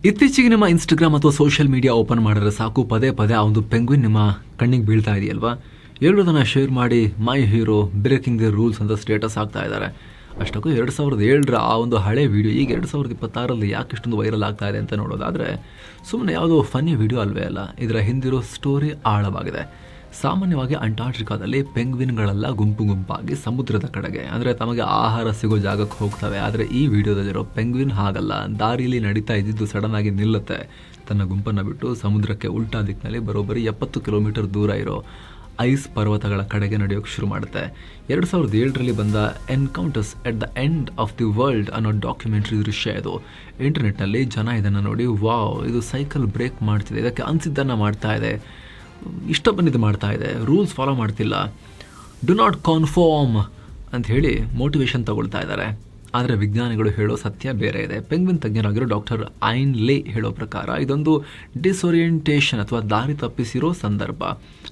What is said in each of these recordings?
ಇತ್ತೀಚೆಗೆ ನಿಮ್ಮ ಇನ್ಸ್ಟಾಗ್ರಾಮ್ ಅಥವಾ ಸೋಷಿಯಲ್ ಮೀಡಿಯಾ ಓಪನ್ ಮಾಡಿದ್ರೆ ಸಾಕು, ಪದೇ ಪದೇ ಆ ಒಂದು ಪೆಂಗ್ವಿನ್ ನಿಮ್ಮ ಕಣ್ಣಿಗೆ ಬೀಳ್ತಾ ಇದೆಯಲ್ವಾ. ಎಲ್ಲರದನ್ನು ಶೇರ್ ಮಾಡಿ ಮೈ ಹೀರೋ ಬ್ರೇಕಿಂಗ್ ದಿ ರೂಲ್ಸ್ ಅಂತ ಸ್ಟೇಟಸ್ ಆಗ್ತಾ ಇದ್ದಾರೆ. ಅಷ್ಟಕ್ಕೂ 2007ರ ಆ ಒಂದು ಹಳೆ ವಿಡಿಯೋ ಈಗ 2026ರಲ್ಲಿ ಯಾಕೆ ಇಷ್ಟೊಂದು ವೈರಲ್ ಆಗ್ತಾ ಇದೆ ಅಂತ ನೋಡೋದಾದರೆ, ಸುಮ್ಮನೆ ಯಾವುದೋ ಫನ್ನಿ ವಿಡಿಯೋ ಅಲ್ವೇ ಅಲ್ಲ, ಇದರ ಹಿಂದಿರೋ ಸ್ಟೋರಿ ಆಳವಾಗಿದೆ. ಸಾಮಾನ್ಯವಾಗಿ ಅಂಟಾರ್ಟಿಕಾದಲ್ಲಿ ಪೆಂಗ್ವಿನ್ಗಳೆಲ್ಲ ಗುಂಪು ಗುಂಪಾಗಿ ಸಮುದ್ರದ ಕಡೆಗೆ, ಅಂದರೆ ತಮಗೆ ಆಹಾರ ಸಿಗೋ ಜಾಗಕ್ಕೆ ಹೋಗ್ತವೆ. ಆದರೆ ಈ ವಿಡಿಯೋದಲ್ಲಿರೋ ಪೆಂಗ್ವಿನ್ ಹಾಗಲ್ಲ. ದಾರಿಯಲ್ಲಿ ನಡೀತಾ ಇದ್ದಿದ್ದು ಸಡನ್ ಆಗಿ ನಿಲ್ಲುತ್ತೆ. ತನ್ನ ಗುಂಪನ್ನು ಬಿಟ್ಟು ಸಮುದ್ರಕ್ಕೆ ಉಲ್ಟಾ ದಿಕ್ಕಿನಲ್ಲಿ ಬರೋಬ್ಬರಿ 70 ಕಿಲೋಮೀಟರ್ ದೂರ ಇರೋ ಐಸ್ ಪರ್ವತಗಳ ಕಡೆಗೆ ನಡೆಯೋಕ್ಕೆ ಶುರು ಮಾಡುತ್ತೆ. 2007ರಲ್ಲಿ ಬಂದ encounters at the end of the world ಅನ್ನೋ ಡಾಕ್ಯುಮೆಂಟ್ರಿ ದೃಶ್ಯ ಇದು. ಇಂಟರ್ನೆಟ್ನಲ್ಲಿ ಜನ ಇದನ್ನು ನೋಡಿ, ವಾವ್, ಇದು ಸೈಕಲ್ ಬ್ರೇಕ್ ಮಾಡ್ತಿದೆ, ಇದಕ್ಕೆ ಅನಿಸಿದ್ದನ್ನು ಮಾಡ್ತಾ ಇದೆ, ಇಷ್ಟ ಬಂದಿದ್ದು ಮಾಡ್ತಾ ಇದೆ, ರೂಲ್ಸ್ ಫಾಲೋ ಮಾಡ್ತಿಲ್ಲ, ಡು ನಾಟ್ ಕಾನ್ಫಾರ್ಮ್ ಅಂತ ಹೇಳಿ ಮೋಟಿವೇಶನ್ ತಗೊಳ್ತಾ ಇದ್ದಾರೆ. ಆದರೆ ವಿಜ್ಞಾನಿಗಳು ಹೇಳೋ ಸತ್ಯ ಬೇರೆ ಇದೆ. ಪೆಂಗ್ವಿನ್ ತಜ್ಞರಾಗಿರೋ ಡಾಕ್ಟರ್ ಐನ್ ಲೇ ಹೇಳೋ ಪ್ರಕಾರ ಇದೊಂದು ಡಿಸ್ಓರಿಯೆಂಟೇಷನ್ ಅಥವಾ ದಾರಿ ತಪ್ಪಿಸಿರೋ ಸಂದರ್ಭ.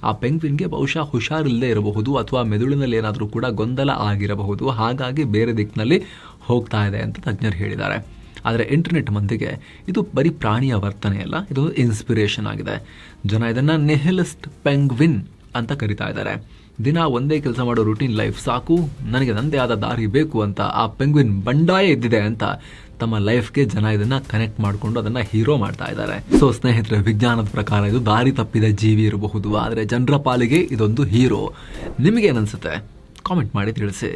ಆ ಪೆಂಗ್ವಿನ್ಗೆ ಬಹುಶಃ ಹುಷಾರಿಲ್ಲದೆ ಇರಬಹುದು ಅಥವಾ ಮೆದುಳಿನಲ್ಲಿ ಏನಾದರೂ ಕೂಡ ಗೊಂದಲ ಆಗಿರಬಹುದು, ಹಾಗಾಗಿ ಬೇರೆ ದಿಕ್ಕಿನಲ್ಲಿ ಹೋಗ್ತಾ ಇದೆ ಅಂತ ತಜ್ಞರು ಹೇಳಿದ್ದಾರೆ. ಆದರೆ ಇಂಟರ್ನೆಟ್ ಮಂದಿಗೆ ಇದು ಬರೀ ಪ್ರಾಣಿಯ ವರ್ತನೆಯಲ್ಲ, ಇದು ಇನ್ಸ್ಪಿರೇಷನ್ ಆಗಿದೆ. ಜನ ಇದನ್ನು ನಿಹಿಲಿಸ್ಟ್ ಪೆಂಗ್ವಿನ್ ಅಂತ ಕರಿತಾ ಇದ್ದಾರೆ. ದಿನ ಒಂದೇ ಕೆಲಸ ಮಾಡೋ ರೂಟೀನ್ ಲೈಫ್ ಸಾಕು, ನನಗೆ ನನ್ನದೇ ಆದ ದಾರಿ ಬೇಕು ಅಂತ ಆ ಪೆಂಗ್ವಿನ್ ಬಂಡಾಯ ಇದ್ದಿದೆ ಅಂತ ತಮ್ಮ ಲೈಫ್ಗೆ ಜನ ಇದನ್ನು ಕನೆಕ್ಟ್ ಮಾಡಿಕೊಂಡು ಅದನ್ನು ಹೀರೋ ಮಾಡ್ತಾ ಇದ್ದಾರೆ. ಸೊ ಸ್ನೇಹಿತರೆ, ವಿಜ್ಞಾನದ ಪ್ರಕಾರ ಇದು ದಾರಿ ತಪ್ಪಿದ ಜೀವಿ ಇರಬಹುದು, ಆದರೆ ಜನರ ಪಾಲಿಗೆ ಇದೊಂದು ಹೀರೋ. ನಿಮಗೇನನ್ಸುತ್ತೆ? ಕಾಮೆಂಟ್ ಮಾಡಿ ತಿಳಿಸಿ.